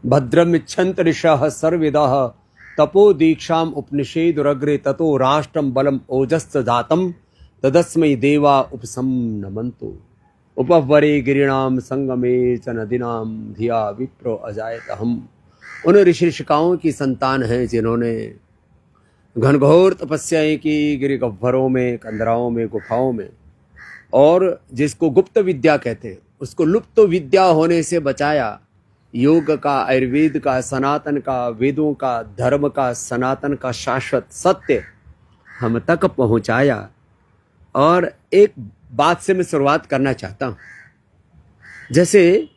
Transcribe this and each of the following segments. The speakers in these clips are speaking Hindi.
भद्रम इच्छन्त ऋषः सर्वविदः तपो दीक्षाम उपनिषेदुरग्रे ततो राष्ट्रम बलम ओजस्स जातम तदस्मै देवा उपसंनमन्तु उपवरे गिरिणाम संगमे च नदीनाम धिया विप्रो अजायत। हम उन ऋषिकाओं की संतान हैं जिन्होंने घनघोर तपस्याएं की गिरि गह्वरों में, कंदराओं में, गुफाओं में, और जिसको गुप्त विद्या कहते हैं उसको लुप्त विद्या होने से बचाया। योग का, आयुर्वेद का, सनातन का, वेदों का, धर्म का, सनातन का शाश्वत सत्य हम तक पहुंचाया। और एक बात से मैं शुरुआत करना चाहता हूं। जैसे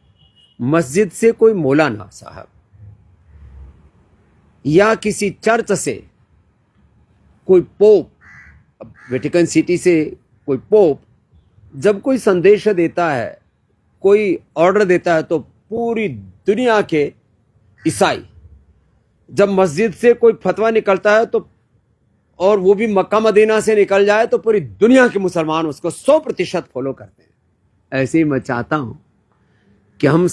मस्जिद से कोई मौलाना साहब या किसी चर्च से कोई पोप, वेटिकन सिटी से कोई पोप जब कोई संदेश देता है, कोई ऑर्डर देता है, तो पूरी दुनिया के ईसाई, जब मस्जिद से कोई फतवा निकलता है तो, और वो भी मक्का मदीना से निकल जाए, तो पूरी दुनिया के मुसलमान उसको 100% फॉलो करते हैं। ऐसे ही मैं चाहता हूं कि हम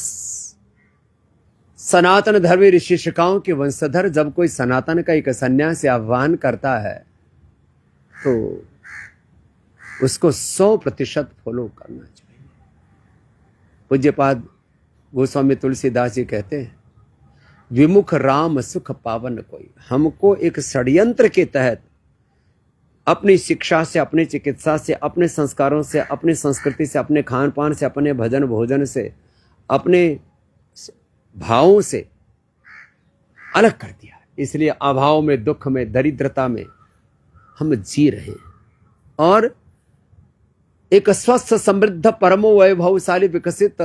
सनातन धर्म ऋषि शिक्षाओं के वंशधर जब कोई सनातन का एक सन्यास आह्वान करता है तो उसको 100% फॉलो करना चाहिए। पूज्यपाद गोस्वामी तुलसीदास जी कहते हैं, विमुख राम सुख पावन कोई। हमको एक षड्यंत्र के तहत अपनी शिक्षा से, अपनी चिकित्सा से, अपने संस्कारों से, अपनी संस्कृति से, अपने खान पान से, अपने भजन भोजन से, अपने भावों से अलग कर दिया। इसलिए अभाव में, दुख में, दरिद्रता में हम जी रहे हैं। और एक स्वस्थ, समृद्ध, परमो वैभवशाली, विकसित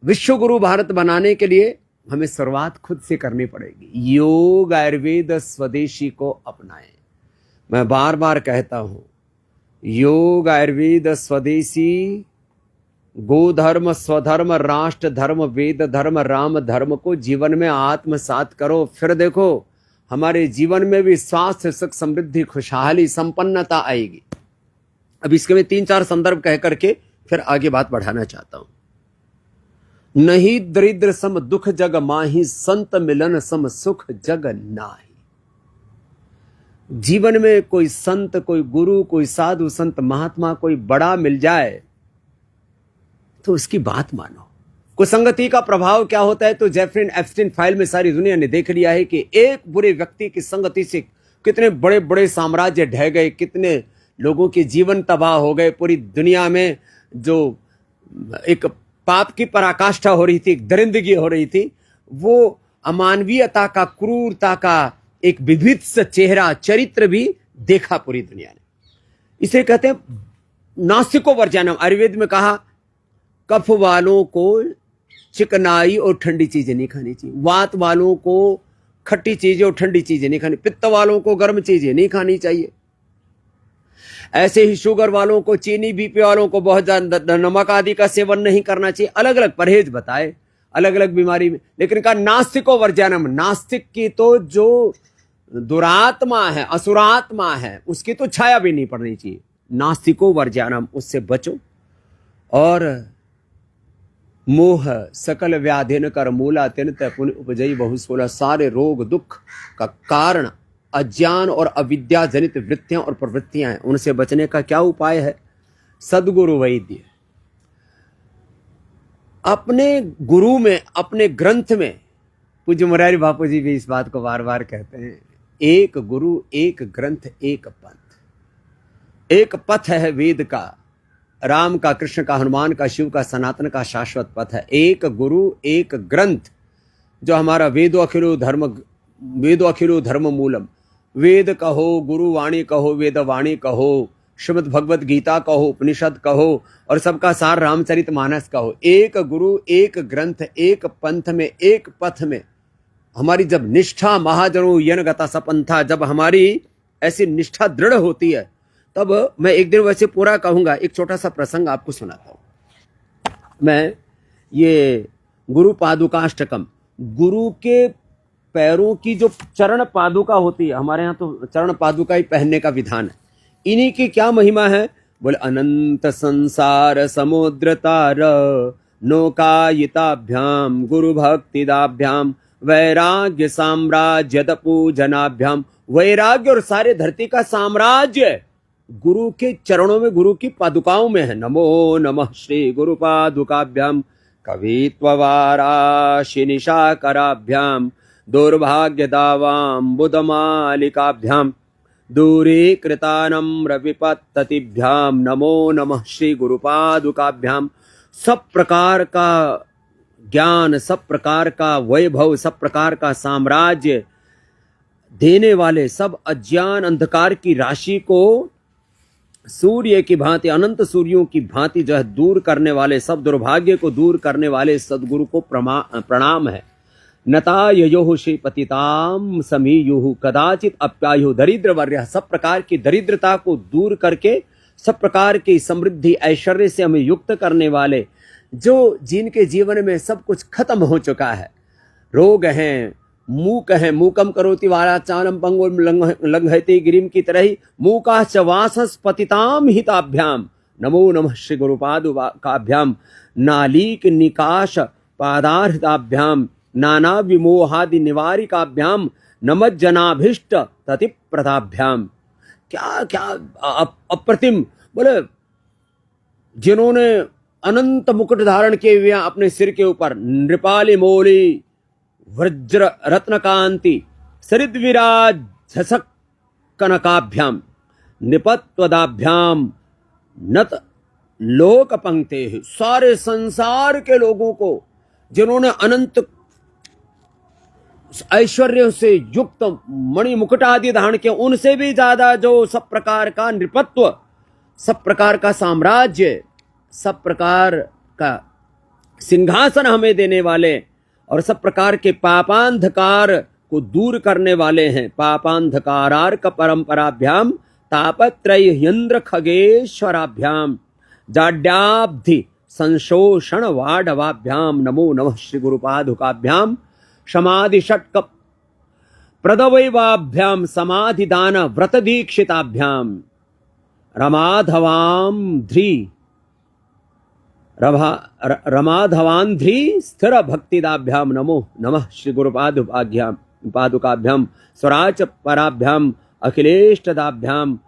विश्व गुरु भारत बनाने के लिए हमें शुरुआत खुद से करनी पड़ेगी। योग आयुर्वेद स्वदेशी को अपनाएं। मैं बार बार कहता हूं, योग आयुर्वेद स्वदेशी, गोधर्म, स्वधर्म, राष्ट्र धर्म, वेद धर्म, राम धर्म को जीवन में आत्मसात करो। फिर देखो हमारे जीवन में भी स्वास्थ्य, सुख, समृद्धि, खुशहाली, संपन्नता आएगी। अब इसके में 3-4 संदर्भ कह करके फिर आगे बात बढ़ाना चाहता हूं। नहीं दरिद्र सम दुख जग माही, संत मिलन सम सुख जग नाही। जीवन में कोई संत, कोई गुरु, कोई साधु संत महात्मा, कोई बड़ा मिल जाए तो उसकी बात मानो। कुसंगति का प्रभाव क्या होता है तो जेफरी एप्स्टीन फाइल में सारी दुनिया ने देख लिया है कि एक बुरे व्यक्ति की संगति से कितने बड़े बड़े साम्राज्य ढह गए, कितने लोगों के जीवन तबाह हो गए। पूरी दुनिया में जो एक पाप की पराकाष्ठा हो रही थी, एक दरिंदगी हो रही थी, वो अमानवीयता का, क्रूरता का एक विभत्स चेहरा, चरित्र भी देखा पूरी दुनिया ने। इसे कहते हैं नास्तिको वर्जनम। आयुर्वेद में कहा कफ वालों को चिकनाई और ठंडी चीजें नहीं खानी चाहिए, वात वालों को खट्टी चीजें और ठंडी चीजें नहीं खानी, पित्त वालों को गर्म चीजें नहीं खानी चाहिए। ऐसे ही शुगर वालों को, चीनी, बीपी वालों को बहुत ज्यादा नमक आदि का सेवन नहीं करना चाहिए। अलग अलग परहेज बताए अलग अलग बीमारी में। लेकिन कहा नास्तिको वर्जनम, नास्तिक की तो जो दुरात्मा है, असुरात्मा है, उसकी तो छाया भी नहीं पड़नी चाहिए। नास्तिको वर्जनम, उससे बचो। और मोह सकल व्याधिन कर मूला तिन पुण्य उपजई बहु सोला। सारे रोग दुख का कारण अज्ञान और अविद्या जनित वृत्तियां और प्रवृत्तियां हैं। उनसे बचने का क्या उपाय है? सदगुरु वैद्य। अपने गुरु में, अपने ग्रंथ में, पूज्य मुरारी बापू जी भी इस बात को बार बार कहते हैं, एक गुरु, एक ग्रंथ, एक पंथ। एक पथ है वेद का, राम का, कृष्ण का, हनुमान का, शिव का, सनातन का शाश्वत पथ है। एक गुरु, एक ग्रंथ, जो हमारा वेदो अखिलो धर्म मूलम। वेद कहो, गुरु वाणी कहो, वेद वाणी कहो, श्रीमद् भगवत गीता कहो, उपनिषद कहो, और सबका सार रामचरितमानस कहो। एक गुरु, एक ग्रंथ, एक पंथ में, एक पथ में हमारी जब निष्ठा, महाजनों यन गता सपंथा, जब हमारी ऐसी निष्ठा दृढ़ होती है, तब मैं एक दिन वैसे पूरा कहूंगा। एक छोटा सा प्रसंग आपको सुनाता हूं। मैं ये गुरु पादुकाष्टकम, गुरु के पैरों की जो चरण पादुका होती है, हमारे यहाँ तो चरण पादुका ही पहनने का विधान है, इन्हीं की क्या महिमा है? बोले अनंत संसार समुद्र तार नौकायिताभ्याम गुरु भक्तिदाभ्याम वैराग्य साम्राज्य पूजनाभ्याम, वैराग्य और सारे धरती का साम्राज्य गुरु के चरणों में, गुरु की पादुकाओं में है। नमो नमः श्री गुरु पादुकाभ्याम कवित्ववाराशि निशाकराभ्याम दुर्भाग्य दावाम बुधमालिकाभ्याम दूरीकृतानम्र विपत्तिभ्याम नमो नमः श्री गुरु पादुकाभ्याम। सब प्रकार का ज्ञान, सब प्रकार का वैभव, सब प्रकार का साम्राज्य देने वाले, सब अज्ञान अंधकार की राशि को सूर्य की भांति, अनंत सूर्यों की भांति जो है दूर करने वाले, सब दुर्भाग्य को दूर करने वाले सदगुरु को प्रणाम है। नताययोः श्रीपतिताम समीयुः कदाचित अप्यायुः दरिद्र वर्य, सब प्रकार की दरिद्रता को दूर करके सब प्रकार की समृद्धि ऐश्वर्य से हमें युक्त करने वाले, जो जिनके जीवन में सब कुछ खत्म हो चुका है, रोग हैं, मूक है, मूकम करोति वाचालम पंगुम लंघयति गिरिम की तरह ही मूकाश्च वासस पतिताम हिताभ्याम नमो नमः श्री गुरुपादुकाभ्याम नालीक निकाश पादार्हिताभ्याम नाना विमोहादि निवारिकाभ्याम नमज्जनाभीष्ट तति प्रताभ्याम। क्या क्या अप्रतिम, बोले जिन्होंने अनंत मुकुट धारण किए हुए अपने सिर के ऊपर, नृपाली मोली वज्र रत्नकांति सरिद्विराज झसक कनकाभ्याम निपत्वदाभ्याम नत लोक पंक्ते, सारे संसार के लोगों को जिन्होंने अनंत ऐश्वर्य से युक्त मणि मुकुट आदि धारण किया, उनसे भी ज्यादा जो सब प्रकार का नृपत्व, सब प्रकार का साम्राज्य, सब प्रकार का सिंहासन हमें देने वाले और सब प्रकार के पापांधकार को दूर करने वाले हैं। पापांधकारार्क परंपराभ्याम तापत्रय इंद्र खगेश्वराभ्याम जाड्याब्धि संशोषण वाडवाभ्याम नमो नमः श्री गुरुपादुकाभ्याम समाधि षट्क प्रदवैवाभ्याम समाधि दान व्रत दीक्षिताभ्याम रमाधवान्ध्री स्थिर भक्तिदाभ्याम नमो नमः श्री गुरुपादुकाभ्याम स्वराच पराभ्याम अखिलेष्टदाभ्याम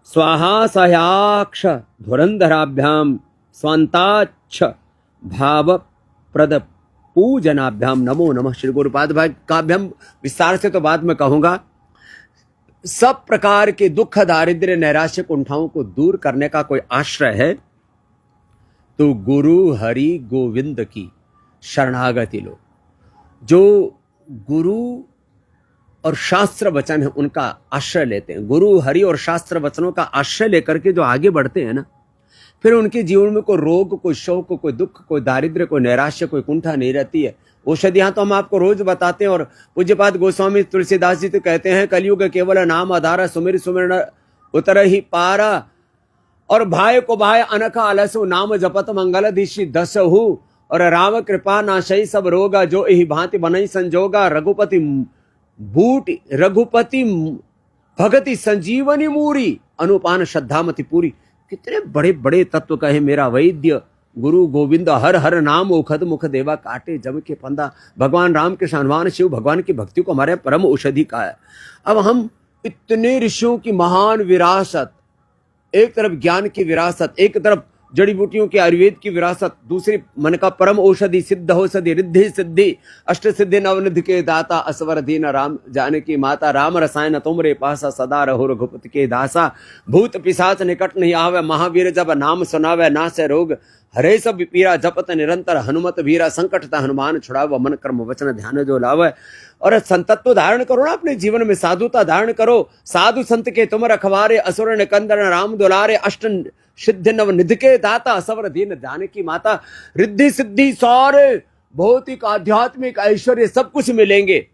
स्वाहा सह्याक्ष धुरंधराभ्याम स्वांताच्छ भाव प्रद पूजनाभ्याम नमो नमः श्री गुरुपादुकाभ्याम। विस्तार से तो बाद में कहूंगा। सब प्रकार के दुख, दारिद्र्य, नैराश्य, कुंठाओं को दूर करने का कोई आश्रय है तो गुरु हरि गोविंद की शरणागति लो। जो गुरु और शास्त्र वचन है उनका आश्रय लेते हैं, गुरु हरि और शास्त्र वचनों का आश्रय लेकर के जो आगे बढ़ते हैं ना, फिर उनके जीवन में कोई रोग, कोई शोक, कोई दुख, कोई दारिद्र्य, कोई नैराश्य, कोई कुंठा नहीं रहती है। औषधियां तो हम आपको रोज बताते हैं। और पूज्यपाद गोस्वामी तुलसीदास जी तो कहते हैं कलयुग केवल नाम आधारा सुमिर सुमिर उतर ही पारा और भाई को भाई अनखा अलसु नाम जपत मंगल दिशि दस हु और राम कृपा नाशई सब रोगा जो यही भांति बनई संजोगा रघुपति बूट रघुपति भगति संजीवनी मूरी अनुपान श्रद्धामति पूरी। कितने बड़े बड़े तत्व कहे मेरा वैद्य गुरु गोविंद हर हर नाम ओखद मुख देवा काटे जम के पंदा। भगवान राम के हनुमान शिव भगवान की भक्ति को हमारे परम औषधि का है। अब हम इतने ऋषियों की महान विरासत, एक तरफ ज्ञान की विरासत, एक तरफ जड़ी बूटियों की आयुर्वेद की विरासत, दूसरी मन का परम औषधि सिद्ध औषधि रिद्धि सिद्धि अष्ट सिद्धि नवनिधि के दाता असवर दीन राम जानकी माता राम रसायन तुमरे पासा सदा रहो रघुपति के दासा। भूत पिशाच निकट नहीं आवे महावीर जब नाम सुनावे ना से रोग हरे सब पीरा जपत निरंतर हनुमत वीरा संकट हनुमान छुड़ाव मन कर्म वचन ध्यान जो लावे। और संतत्व धारण करो ना अपने जीवन में, साधुता धारण करो। साधु संत के तुम रखवारे असुर निकंदन राम दुलारे अष्ट सिद्धि नव निधि के दाता असवर दीन जानकी माता। रिद्धि सिद्धि सारे भौतिक आध्यात्मिक ऐश्वर्य सब कुछ मिलेंगे।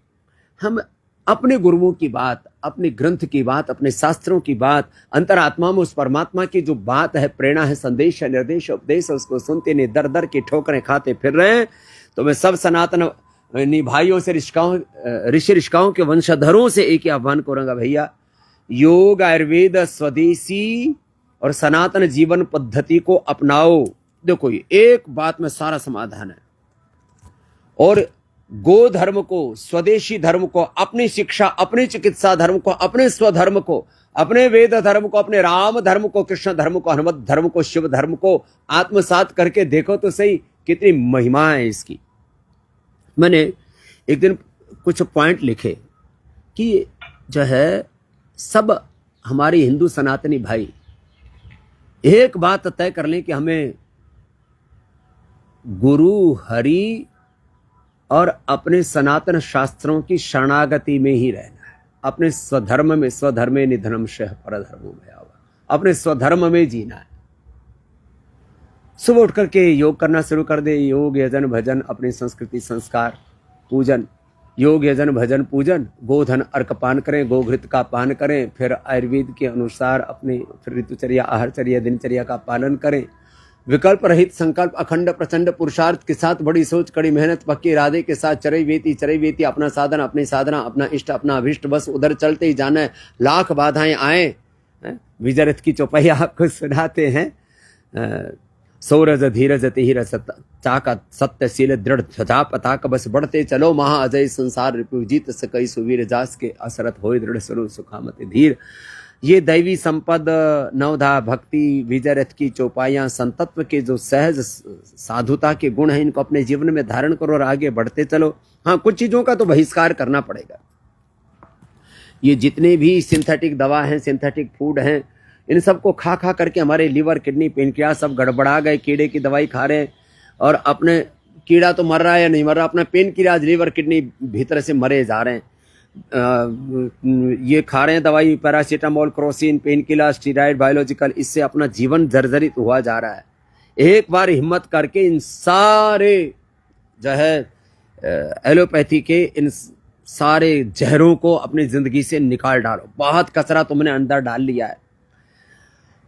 हम अपने गुरुओं की बात, अपने ग्रंथ की बात, अपने शास्त्रों की बात, अंतरात्मा में उस परमात्मा की जो बात है, प्रेरणा है, संदेश है, निर्देश उपदेश है, उसको सुनते नहीं दर दर की ठोकरें खाते फिर रहे हैं। तो मैं सब सनातन भाइयों से ऋषि ऋषिकाओं के वंशधरों से एक ही आह्वान करूंगा, भैया योग आयुर्वेद स्वदेशी और सनातन जीवन पद्धति को अपनाओ। देखो ये एक बात में सारा समाधान है। और गो धर्म को, स्वदेशी धर्म को, अपनी शिक्षा, अपनी चिकित्सा धर्म को, अपने स्वधर्म को, अपने वेद धर्म को, अपने राम धर्म को, कृष्ण धर्म को, हनुमत धर्म को, शिव धर्म को आत्मसात करके देखो तो सही कितनी महिमा है इसकी। मैंने एक दिन कुछ पॉइंट लिखे कि जो है सब हमारे हिंदू सनातनी भाई एक बात तय कर लें कि हमें गुरु हरि और अपने सनातन शास्त्रों की शरणागति में ही रहना है। अपने स्वधर्म में, स्वधर्मे निधनमशः परधर्मो भयावह, अपने स्वधर्म में जीना है। सुबह उठ करके योग करना शुरू कर दे, योग यजन भजन, अपनी संस्कृति संस्कार पूजन, योग यजन भजन पूजन, गोधन अर्कपान करें, गोघृत का पान करें, फिर आयुर्वेद के अनुसार अपने फिर ऋतुचर्या, आहारचर्या, दिनचर्या का पालन करें, विकल्प रहित संकल्प, अखंड प्रचंड पुरुषार्थ के साथ, बड़ी सोच, कड़ी मेहनत, पक्के इरादे के साथ चरई वेती अपना साधन, अपनी साधना, अपना इष्ट, अपना अभिष्ट, बस उधर चलते ही जाना है। लाख बाधाएं आए, विजय रथ की चौपाई आपको सुनाते हैं। सौरज धीरज तिहिर चाका सत्यशील दृढ़ ध्वजा पताक, बस बढ़ते चलो महा अजय संसार रिपु जीत सकई सुवीर जास के असरत होय दृढ़ स्वरूप सुखामति धीर। ये दैवी संपद, नवधा भक्ति, विजय रथ की चौपाइयां, संतत्व के जो सहज साधुता के गुण हैं, इनको अपने जीवन में धारण करो और आगे बढ़ते चलो। हाँ, कुछ चीजों का तो बहिष्कार करना पड़ेगा। ये जितने भी सिंथेटिक दवा हैं, सिंथेटिक फूड हैं, इन सबको खा खा करके हमारे लीवर, किडनी, पेनक्रियास सब गड़बड़ा गए। कीड़े की दवाई खा रहे हैं और अपने कीड़ा तो मर रहा है या नहीं मर रहा, अपना पेनक्रियास, लीवर, किडनी भीतर से मरे जा रहे हैं। ये खा रहे हैं दवाई, paracetamol, Crocin, pain killer, steroid, biological, इससे अपना जीवन जर्जरित हुआ जा रहा है। एक बार हिम्मत करके इन सारे जो है एलोपैथी के इन सारे जहरों को अपनी जिंदगी से निकाल डालो। बहुत कचरा तुमने अंदर डाल लिया है,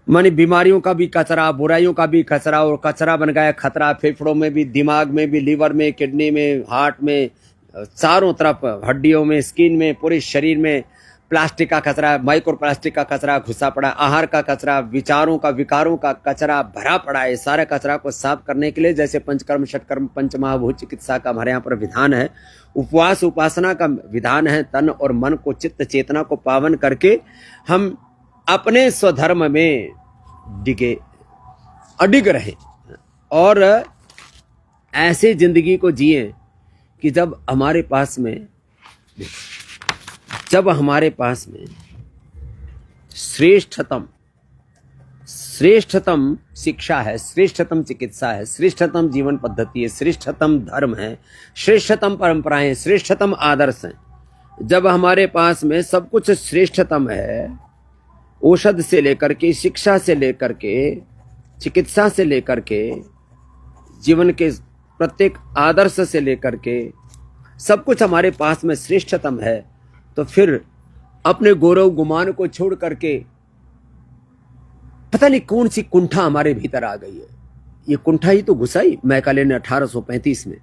मानी बीमारियों का भी कचरा, बुराइयों का भी कचरा, और कचरा बन गया खतरा। फेफड़ों में भी, दिमाग में भी, लीवर में, किडनी में, हार्ट में, चारों तरफ, हड्डियों में, स्किन में, पूरे शरीर में प्लास्टिक का कचरा, माइक्रो प्लास्टिक का कचरा घुसा पड़ा, आहार का कचरा, विचारों का, विकारों का कचरा भरा पड़ा है। सारे कचरा को साफ करने के लिए जैसे पंचकर्म, षटकर्म, पंचमहाभूत चिकित्सा का हमारे यहाँ पर विधान है, उपवास उपासना का विधान है। तन और मन को, चित्त चेतना को पावन करके हम अपने स्वधर्म में अडिग रहे और ऐसे जिंदगी को जिए कि जब हमारे पास में श्रेष्ठतम शिक्षा है, श्रेष्ठतम चिकित्सा है, श्रेष्ठतम जीवन पद्धति है, श्रेष्ठतम धर्म है, श्रेष्ठतम परंपराएं, श्रेष्ठतम आदर्श हैं, जब हमारे पास में सब कुछ श्रेष्ठतम है, औषध से लेकर के, शिक्षा से लेकर के, चिकित्सा से लेकर के, जीवन के प्रत्येक आदर्श से लेकर के सब कुछ हमारे पास में श्रेष्ठतम है, तो फिर अपने गौरव गुमान को छोड़ करके पता नहीं कौन सी कुंठा हमारे भीतर आ गई है। ये कुंठा ही तो घुसाई मैकाले ने 1835 में।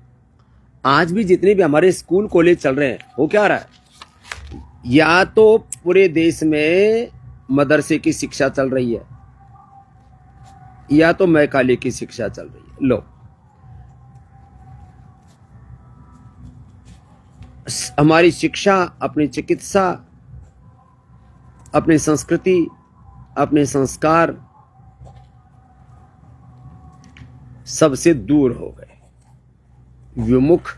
आज भी जितने भी हमारे स्कूल कॉलेज चल रहे हैं, वो क्या रहा है, या तो पूरे देश में मदरसे की शिक्षा चल रही है या तो मैकाले की शिक्षा चल रही है। लो, हमारी शिक्षा, अपनी चिकित्सा, अपनी संस्कृति, अपने संस्कार सबसे दूर हो गए। विमुख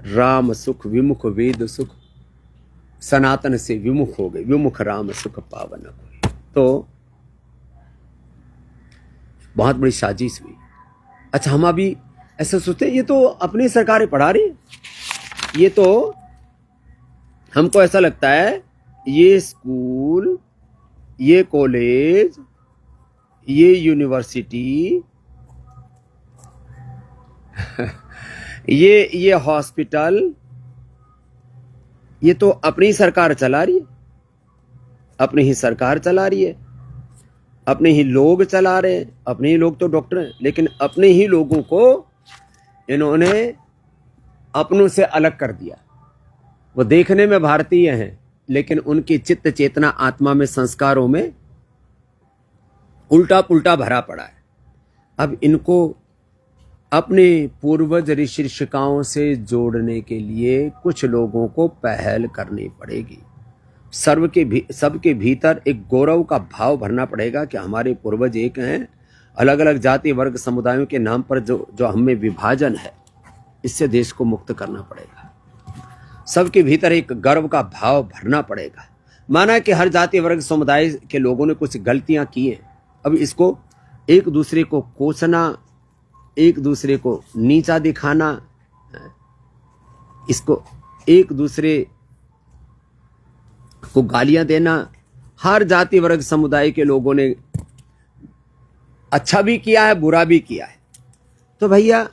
राम सुख, विमुख वेद सुख, सनातन से विमुख हो गए। विमुख राम सुख पावन हुए। तो बहुत बड़ी साजिश हुई। अच्छा, हम अभी ऐसा सोचते हैं ये तो अपनी सरकारें पढ़ा रही है, ये तो हमको ऐसा लगता है ये स्कूल, ये कॉलेज, ये यूनिवर्सिटी, ये हॉस्पिटल, ये तो अपनी सरकार चला रही है, अपनी ही सरकार चला रही है, अपने ही लोग चला रहे हैं। अपने ही लोग तो डॉक्टर हैं, लेकिन अपने ही लोगों को इन्होंने अपनों से अलग कर दिया। वो देखने में भारतीय हैं, लेकिन उनकी चित्त चेतना, आत्मा में, संस्कारों में उल्टा पुल्टा भरा पड़ा है। अब इनको अपने पूर्वज ऋषि ऋषिकाओं से जोड़ने के लिए कुछ लोगों को पहल करनी पड़ेगी। सबके भीतर एक गौरव का भाव भरना पड़ेगा कि हमारे पूर्वज एक हैं। अलग अलग जाति वर्ग समुदायों के नाम पर जो हमें विभाजन है, इससे देश को मुक्त करना पड़ेगा। सबके भीतर एक गर्व का भाव भरना पड़ेगा। माना कि हर जाति वर्ग समुदाय के लोगों ने कुछ गलतियां की हैं, अब इसको एक दूसरे को कोसना, एक दूसरे को नीचा दिखाना, इसको एक दूसरे को गालियां देना, हर जाति वर्ग समुदाय के लोगों ने अच्छा भी किया है, बुरा भी किया है। तो भैया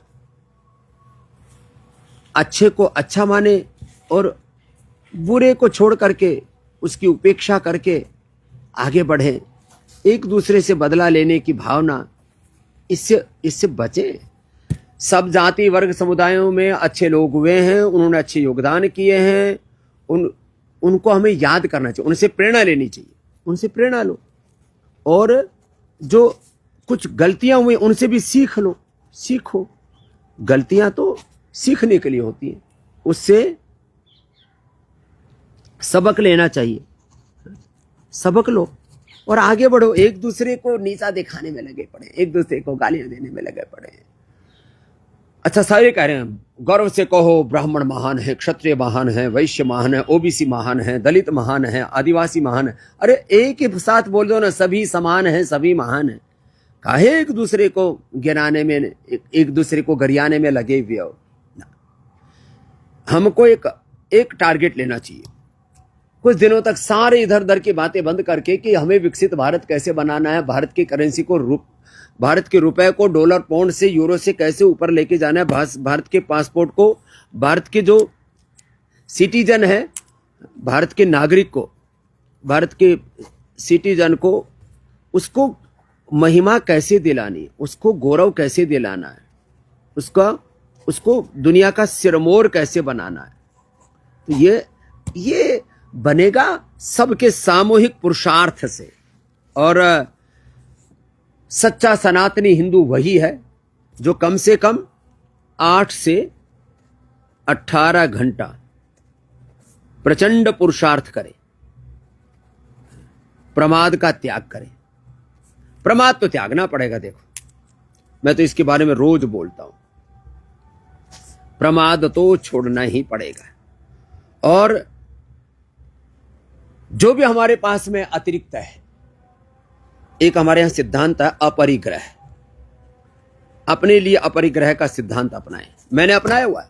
अच्छे को अच्छा माने और बुरे को छोड़ करके उसकी उपेक्षा करके आगे बढ़े। एक दूसरे से बदला लेने की भावना, इससे बचें। सब जाति वर्ग समुदायों में अच्छे लोग हुए हैं, उन्होंने अच्छे योगदान किए हैं, उनको हमें याद करना चाहिए, उनसे प्रेरणा लेनी चाहिए। उनसे प्रेरणा लो और जो कुछ गलतियां हुई उनसे भी सीख लो, सीखो। गलतियां तो सीखने के लिए होती हैं, उससे सबक लेना चाहिए। सबक लो और आगे बढ़ो। एक दूसरे को नीचा दिखाने में लगे पड़े, एक दूसरे को गालियां देने में लगे पड़े। अच्छा, सारे कह रहे हैं गौरव से कहो ब्राह्मण महान है, क्षत्रिय महान है, वैश्य महान है, ओबीसी महान है, दलित महान है, आदिवासी महान है। अरे एक ही साथ बोल दो ना, सभी समान है, सभी महान है। काहे एक दूसरे को गिराने में, एक दूसरे को गरियाने में लगे हुए हो। हमको एक टारगेट लेना चाहिए। कुछ दिनों तक सारे इधर उधर की बातें बंद करके कि हमें विकसित भारत कैसे बनाना है, भारत की करेंसी को भारत के रुपए को डॉलर पाउंड से यूरो से कैसे ऊपर लेके जाना है, भारत के पासपोर्ट को, भारत के जो सिटीजन है, भारत के नागरिक को, भारत के सिटीजन को, उसको महिमा कैसे दिलानी है, उसको गौरव कैसे दिलाना है, उसको दुनिया का सिरमौर कैसे बनाना है। तो ये बनेगा सबके सामूहिक पुरुषार्थ से। और सच्चा सनातनी हिंदू वही है जो कम से कम 8 से 18 घंटा प्रचंड पुरुषार्थ करे, प्रमाद का त्याग करे। प्रमाद तो त्यागना पड़ेगा। देखो, मैं तो इसके बारे में रोज बोलता हूं, प्रमाद तो छोड़ना ही पड़ेगा। और जो भी हमारे पास में अतिरिक्त है, एक हमारे यहां सिद्धांत है अपरिग्रह। अपने लिए अपरिग्रह का सिद्धांत अपनाएं। मैंने अपनाया हुआ है।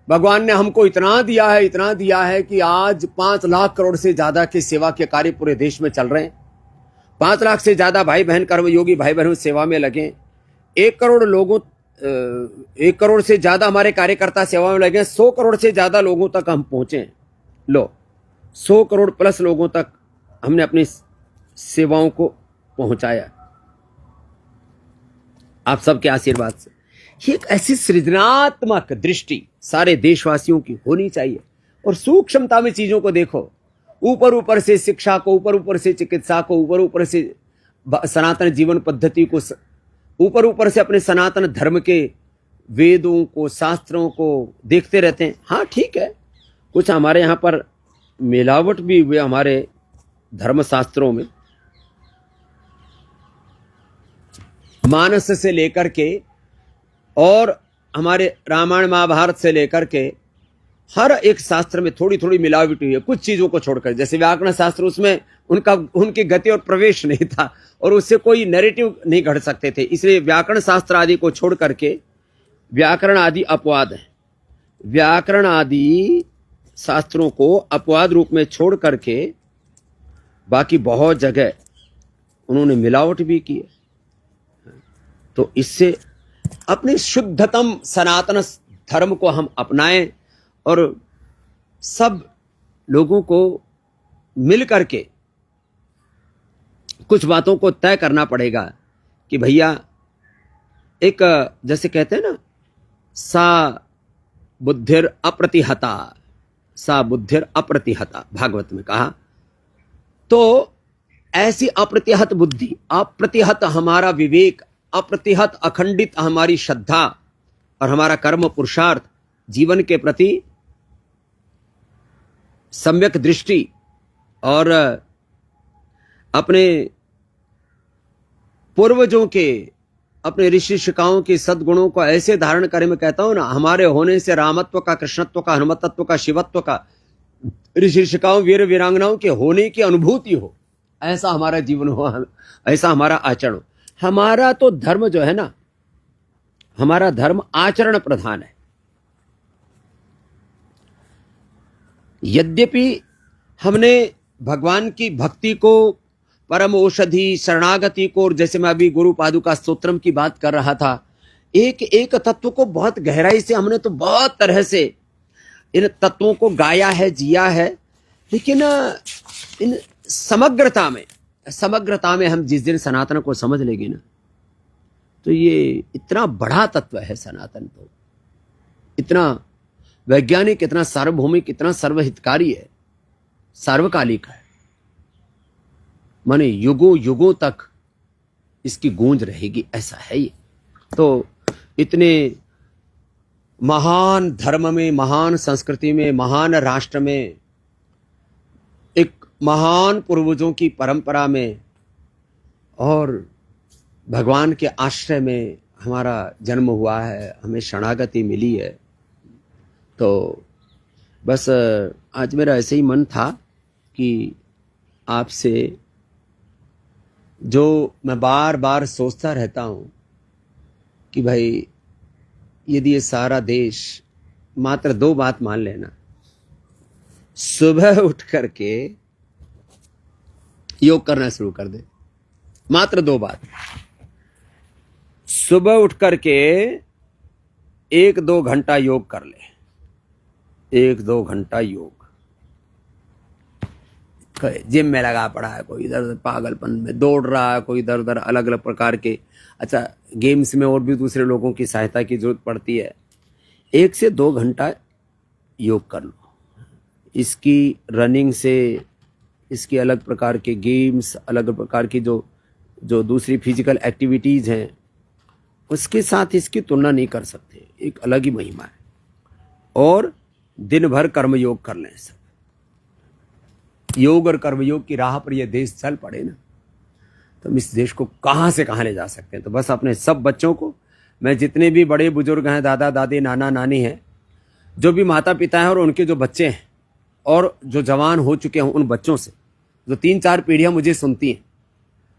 भगवान ने हमको इतना दिया है कि आज 5 लाख करोड़ से ज्यादा के सेवा के कार्य पूरे देश में चल रहे हैं। 5 लाख से ज्यादा भाई बहन कर्मयोगी भाई बहन सेवा में लगे। 1 करोड़ से ज्यादा हमारे कार्यकर्ता सेवा में लगे। 100 करोड़ से ज्यादा लोगों तक हम पहुंचे। लो, 100 करोड़ प्लस लोगों तक हमने अपनी सेवाओं को पहुंचाया, आप सबके आशीर्वाद से। ये एक ऐसी सृजनात्मक दृष्टि सारे देशवासियों की होनी चाहिए। और सूक्ष्मता में चीजों को देखो। ऊपर से शिक्षा को, ऊपर से चिकित्सा को, ऊपर से सनातन जीवन पद्धति को, ऊपर से अपने सनातन धर्म के वेदों को, शास्त्रों को देखते रहते हैं। हाँ ठीक है, कुछ हमारे यहां पर मिलावट भी हुए हमारे धर्मशास्त्रों में। मानस से लेकर के और हमारे रामायण महाभारत से लेकर के हर एक शास्त्र में थोड़ी थोड़ी मिलावट हुई है, कुछ चीजों को छोड़कर। जैसे व्याकरण शास्त्र, उसमें उनकी गति और प्रवेश नहीं था और उससे कोई नैरेटिव नहीं घड़ सकते थे, इसलिए व्याकरण शास्त्र आदि को छोड़ करके, व्याकरण आदि अपवाद है, व्याकरण आदि शास्त्रों को अपवाद रूप में छोड़ करके बाकी बहुत जगह उन्होंने मिलावट भी की है। तो इससे अपने शुद्धतम सनातन धर्म को हम अपनाएं और सब लोगों को मिल करके कुछ बातों को तय करना पड़ेगा कि भैया, एक जैसे कहते हैं ना, सा बुद्धिर अप्रतिहता, भागवत में कहा। तो ऐसी अप्रतिहत बुद्धि, अप्रतिहत हमारा विवेक, अप्रतिहत अखंडित हमारी श्रद्धा, और हमारा कर्म पुरुषार्थ जीवन के प्रति सम्यक दृष्टि और अपने पूर्वजों के, अपने ऋषि शिक्षाओं के सद्गुणों को ऐसे धारण करें। मैं कहता हूं ना, हमारे होने से रामत्व का, कृष्णत्व का, हनुमतत्व का, शिवत्व का, ऋषि शिक्षाओं वीर वीरांगनाओं के होने की अनुभूति हो, ऐसा हमारा जीवन हो, ऐसा हमारा आचरण हो। हमारा तो धर्म जो है ना, हमारा धर्म आचरण प्रधान है। यद्यपि हमने भगवान की भक्ति को, परम औषधि शरणागति को, और जैसे मैं अभी गुरु पादुका स्तोत्रम की बात कर रहा था, एक एक तत्व को बहुत गहराई से हमने तो बहुत तरह से इन तत्वों को गाया है, जिया है। लेकिन इन समग्रता में हम जिस दिन सनातन को समझ लेंगे ना, तो ये इतना बड़ा तत्व है सनातन, तो इतना वैज्ञानिक, इतना सार्वभौमिक, इतना सर्वहितकारी है, सार्वकालिक है, माने युगों युगों तक इसकी गूंज रहेगी, ऐसा है ये। तो इतने महान धर्म में, महान संस्कृति में, महान राष्ट्र में, एक महान पूर्वजों की परंपरा में और भगवान के आश्रय में हमारा जन्म हुआ है, हमें शरणागति मिली है। तो बस आज मेरा ऐसे ही मन था कि आपसे, जो मैं बार बार सोचता रहता हूं कि भाई यदि ये सारा देश मात्र 2 बात मान लेना, सुबह उठ करके योग करना शुरू कर दे, मात्र 2 बात, सुबह उठ करके 1-2 घंटा योग कर ले, 1-2 घंटा योग। जिम में लगा पड़ा है, कोई इधर उधर पागलपन में दौड़ रहा है, कोई इधर उधर अलग अलग प्रकार के, अच्छा गेम्स में और भी दूसरे लोगों की सहायता की जरूरत पड़ती है। 1 से 2 घंटा योग कर लो। इसकी रनिंग से, इसकी अलग प्रकार के गेम्स, अलग प्रकार की जो दूसरी फिजिकल एक्टिविटीज हैं, उसके साथ इसकी तुलना नहीं कर सकते, एक अलग ही महिमा है। और दिन भर कर्मयोग कर लें सब। योग और कर्मयोग की राह पर यह देश चल पड़े ना, तो हम इस देश को कहां से कहां ले जा सकते हैं। तो बस अपने सब बच्चों को, मैं जितने भी बड़े बुजुर्ग हैं, दादा दादी, नाना नानी हैं, जो भी माता पिता हैं और उनके जो बच्चे हैं और जो जवान हो चुके हैं, उन बच्चों से, जो 3-4 पीढ़ियां मुझे सुनती हैं,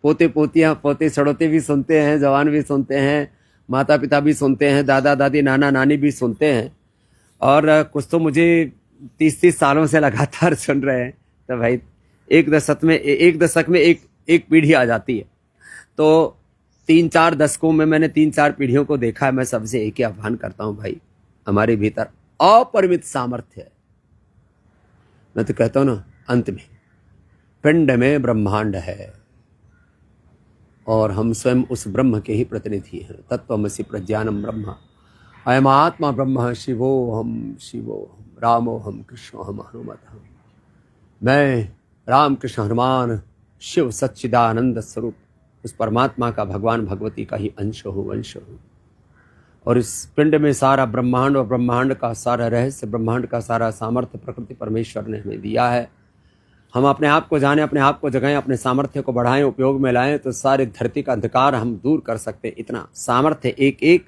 पोते पोतियां, पोते सड़ोते भी सुनते हैं, जवान भी सुनते हैं, माता पिता भी सुनते हैं, दादा दादी नाना नानी भी सुनते हैं, और कुछ तो मुझे 30-30 सालों से लगातार सुन रहे हैं। तो भाई एक दशक में एक पीढ़ी आ जाती है। तो 3-4 दशकों में मैंने 3-4 पीढ़ियों को देखा है। मैं सबसे एक ही आह्वान करता हूं, भाई हमारे भीतर अपरिमित सामर्थ्य है। मैं तो कहता हूं ना, अंत में पिंड में ब्रह्मांड है और हम स्वयं उस ब्रह्म के ही प्रतिनिधि हैं। तत्वमसि प्रज्ञानम ब्रह्म, अयम आत्मा ब्रह्म, शिवोहम शिवोहम, रामोहम कृष्णोहम हनुमतहम। मैं राम कृष्ण हनुमान शिव सच्चिदानंद स्वरूप उस परमात्मा का, भगवान भगवती का ही अंश हूँ, वंश हूँ। और इस पिंड में सारा ब्रह्मांड और ब्रह्मांड का सारा रहस्य, ब्रह्मांड का सारा सामर्थ्य प्रकृति परमेश्वर ने हमें दिया है। हम अपने आप को जानें, अपने आप को जगाएं, अपने सामर्थ्य को बढ़ाएं, उपयोग में लाएं, तो सारी धरती का अंधकार हम दूर कर सकते हैं। इतना सामर्थ्य एक एक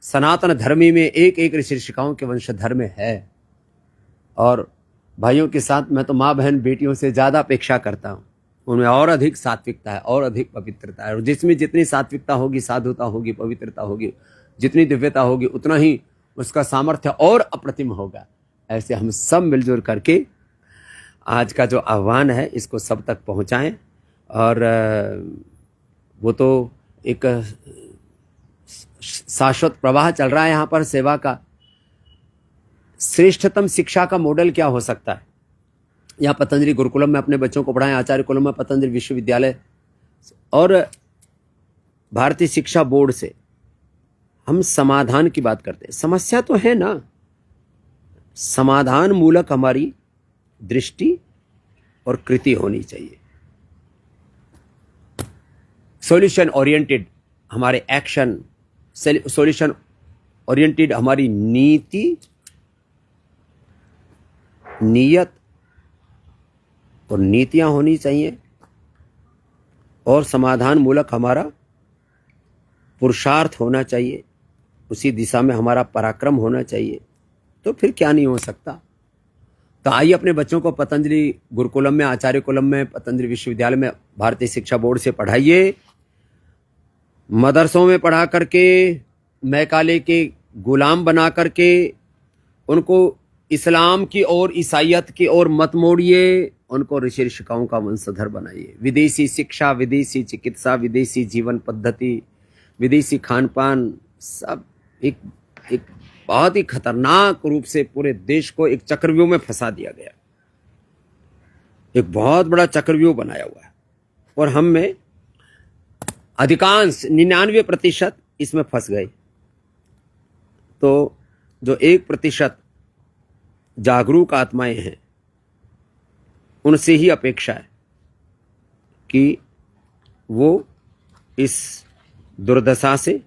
सनातन धर्मी में, एक एक ऋषि ऋषिकाओं के वंशधर में है। और भाइयों के साथ मैं तो माँ बहन बेटियों से ज़्यादा अपेक्षा करता हूँ। उनमें और अधिक सात्विकता है, और अधिक पवित्रता है। और जिसमें जितनी सात्विकता होगी, साधुता होगी, पवित्रता होगी, जितनी दिव्यता होगी, उतना ही उसका सामर्थ्य और अप्रतिम होगा। ऐसे हम सब मिलजुल करके आज का जो आह्वान है, इसको सब तक पहुँचाएं। और वो तो एक शाश्वत प्रवाह चल रहा है यहाँ पर सेवा का। श्रेष्ठतम शिक्षा का मॉडल क्या हो सकता है? यहाँ पतंजलि गुरुकुलम में अपने बच्चों को पढ़ाएं, आचार्य कुलम में, पतंजलि विश्वविद्यालय और भारतीय शिक्षा बोर्ड से हम समाधान की बात करते हैं। समस्या तो है ना, समाधान मूलक हमारी दृष्टि और कृति होनी चाहिए। सॉल्यूशन ओरिएंटेड हमारे एक्शन, सॉल्यूशन ओरिएंटेड हमारी नीति, नीयत और नीतियां होनी चाहिए, और समाधान मूलक हमारा पुरुषार्थ होना चाहिए, उसी दिशा में हमारा पराक्रम होना चाहिए। तो फिर क्या नहीं हो सकता। तो आइए अपने बच्चों को पतंजलि गुरुकुलम में, आचार्य कुलम में, पतंजलि विश्वविद्यालय में, भारतीय शिक्षा बोर्ड से पढ़ाइए। मदरसों में पढ़ा करके मैकाले के गुलाम बना करके उनको इस्लाम की और ईसाइयत की ओर मत मोड़िए, उनको ऋषि ऋषिकाओं का वंशधर बनाइए। विदेशी शिक्षा, विदेशी चिकित्सा, विदेशी जीवन पद्धति, विदेशी खान पान, सब एक बहुत ही खतरनाक रूप से पूरे देश को एक चक्रव्यूह में फंसा दिया गया। एक बहुत बड़ा चक्रव्यूह बनाया हुआ है, और हम में अधिकांश 99% इसमें फंस गए। तो जो 1% जागरूक आत्माएं हैं, उनसे ही अपेक्षा है कि वो इस दुर्दशा से,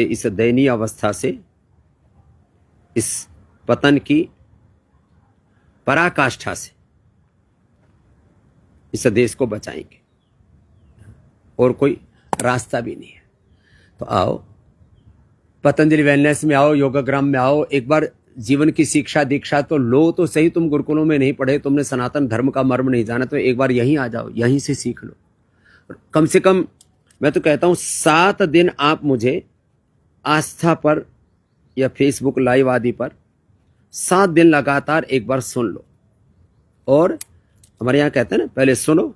इस दयनीय अवस्था से, इस पतन की पराकाष्ठा से इस देश को बचाएंगे, और कोई रास्ता भी नहीं है। तो आओ, पतंजलि वेलनेस में आओ, योगाग्राम में आओ, एक बार जीवन की शिक्षा दीक्षा तो लो तो सही। तुम गुरुकुलों में नहीं पढ़े, तुमने सनातन धर्म का मर्म नहीं जाना, तो एक बार यहीं आ जाओ, यहीं से सीख लो। कम से कम मैं तो कहता हूं 7 दिन आप मुझे आस्था पर या फेसबुक लाइव आदि पर 7 दिन लगातार एक बार सुन लो। और हमारे यहाँ कहते हैं ना, पहले सुनो,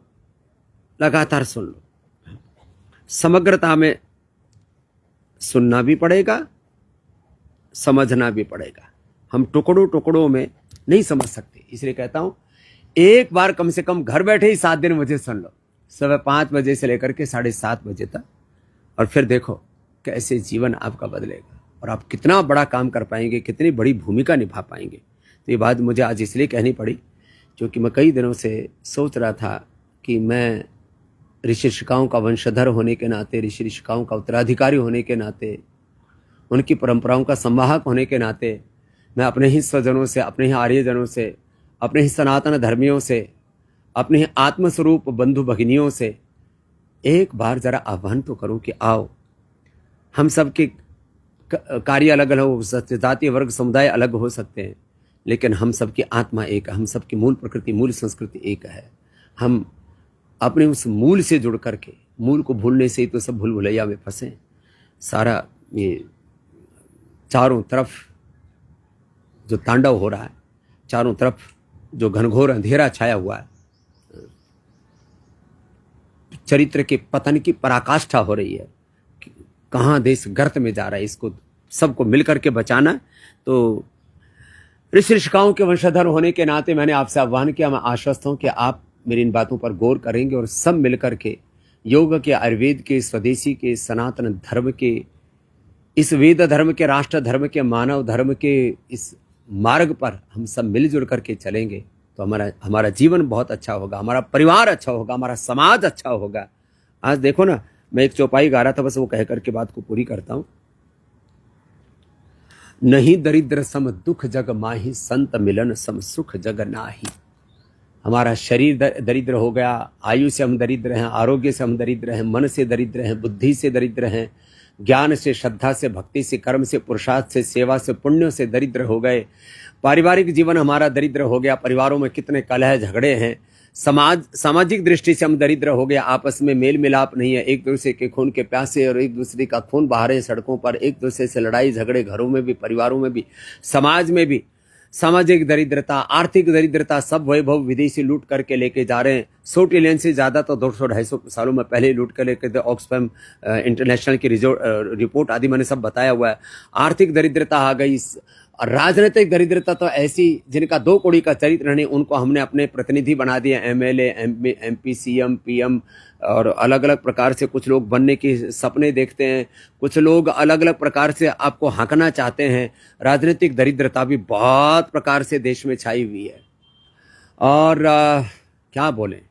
लगातार सुन लो। समग्रता में सुनना भी पड़ेगा, समझना भी पड़ेगा। हम टुकड़ों टुकड़ों में नहीं समझ सकते, इसलिए कहता हूं एक बार कम से कम घर बैठे ही 7 दिन मुझे सुन लो, सुबह 5 बजे से लेकर के 7:30 बजे तक, और फिर देखो कैसे जीवन आपका बदलेगा और आप कितना बड़ा काम कर पाएंगे, कितनी बड़ी भूमिका निभा पाएंगे। तो ये बात मुझे आज इसलिए कहनी पड़ी क्योंकि मैं कई दिनों से सोच रहा था कि मैं ऋषि ऋषिकाओं का वंशधर होने के नाते, ऋषि ऋषिकाओं का उत्तराधिकारी होने के नाते, उनकी परंपराओं का संवाहक होने के नाते, मैं अपने ही स्वजनों से, अपने ही आर्यजनों से, अपने ही सनातन धर्मियों से, अपने ही आत्मस्वरूप बंधु भगिनियों से एक बार जरा आह्वान तो करूं कि आओ, हम सबके कार्य अलग अलग हो सकते, जातीय वर्ग समुदाय अलग हो सकते हैं, लेकिन हम सबकी आत्मा एक है, हम सबकी मूल प्रकृति, मूल संस्कृति एक है। हम अपने उस मूल से जुड़ करके, मूल को भूलने से ही तो सब भूल भुलैया में फंसे। सारा ये चारों तरफ जो तांडव हो रहा है, चारों तरफ जो घनघोर अंधेरा छाया हुआ है, चरित्र के पतन की पराकाष्ठा हो रही है, कहाँ देश गर्त में जा रहा है, इसको सबको मिलकर के बचाना। तो ऋषि ऋषिकाओं के वंशधर होने के नाते मैंने आपसे आह्वान किया। मैं आश्वस्त हूं कि आप मेरी इन बातों पर गौर करेंगे और सब मिलकर के योग के, आयुर्वेद के, स्वदेशी के, सनातन धर्म के, इस वेद धर्म के, राष्ट्र धर्म के, मानव धर्म के इस मार्ग पर हम सब मिलजुल करके चलेंगे तो हमारा जीवन बहुत अच्छा होगा, हमारा परिवार अच्छा होगा, हमारा समाज अच्छा होगा। आज देखो ना, मैं एक चौपाई गा रहा था, बस वो कह करके बात को पूरी करता हूं। नहीं दरिद्र सम दुख जग माही, संत मिलन सम सुख जग नाही। हमारा शरीर दरिद्र हो गया, आयु से हम दरिद्र हैं, आरोग्य से हम दरिद्र हैं, मन से दरिद्र हैं, बुद्धि से दरिद्र हैं, ज्ञान से, श्रद्धा से, भक्ति से, कर्म से, पुरुषार्थ से, सेवा से, पुण्य से दरिद्र हो गए। पारिवारिक जीवन हमारा दरिद्र हो गया, परिवारों में कितने कलह झगड़े हैं। सामाजिक दृष्टि से हम दरिद्र हो गए, आपस में मेल मिलाप नहीं है, एक दूसरे के खून के प्यासे और एक दूसरे का खून बहा रहे सड़कों पर, एक दूसरे से लड़ाई झगड़े घरों में भी, परिवारों में भी, समाज में भी। सामाजिक दरिद्रता, आर्थिक दरिद्रता, सब वैभव विदेशी लूट करके लेके जा रहे हैं। 100 ट्रिलियन से ज्यादा तो 200-250 सालों में पहले लूट कर लेके, ऑक्सफैम इंटरनेशनल की रिपोर्ट आदि मैंने सब बताया हुआ है। आर्थिक दरिद्रता आ गई, राजनीतिक दरिद्रता तो ऐसी जिनका 2 कौड़ी का चरित्र नहीं, उनको हमने अपने प्रतिनिधि बना दिया, MLA, MP, CM, PM, और अलग अलग प्रकार से कुछ लोग बनने के सपने देखते हैं, कुछ लोग अलग अलग प्रकार से आपको हाँकना चाहते हैं। राजनीतिक दरिद्रता भी बहुत प्रकार से देश में छाई हुई है। और क्या बोलें,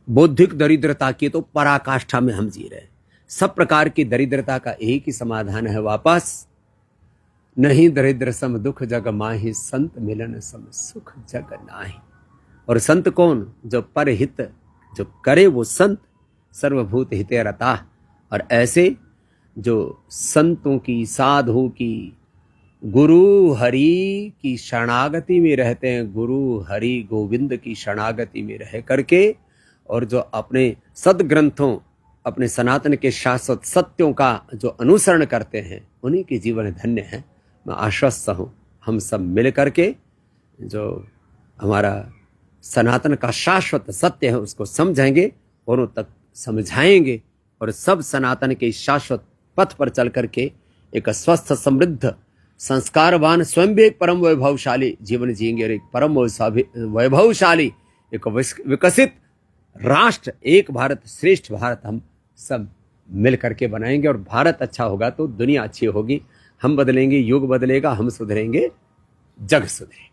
बौद्धिक दरिद्रता की तो पराकाष्ठा में हम जी रहे हैं। सब प्रकार की दरिद्रता का एक ही समाधान है वापस, नहीं दरिद्र सम दुख जग माही, संत मिलन सम सुख जग नाही। और संत कौन? जो परहित जो करे वो संत, सर्वभूत हिते रता। और ऐसे जो संतों की, साधुओं की, गुरु हरि की शरणागति में रहते हैं, गुरु हरि गोविंद की शरणागति में रह करके, और जो अपने सदग्रंथों, अपने सनातन के शाश्वत सत्यों का जो अनुसरण करते हैं, उन्हीं की जीवन धन्य है। मैं आश्वस्त हूँ हम सब मिल करके जो हमारा सनातन का शाश्वत सत्य है उसको समझेंगे, औरों तक समझाएंगे, और सब सनातन के शाश्वत पथ पर चल करके एक स्वस्थ, समृद्ध, संस्कारवान, स्वयं भी एक परम वैभवशाली जीवन जिएंगे, और एक परम वैभवशाली, एक विकसित राष्ट्र, एक भारत श्रेष्ठ भारत हम सब मिल करके बनाएंगे। और भारत अच्छा होगा तो दुनिया अच्छी होगी। हम बदलेंगे, युग बदलेगा, हम सुधरेंगे, जग सुधरेगा।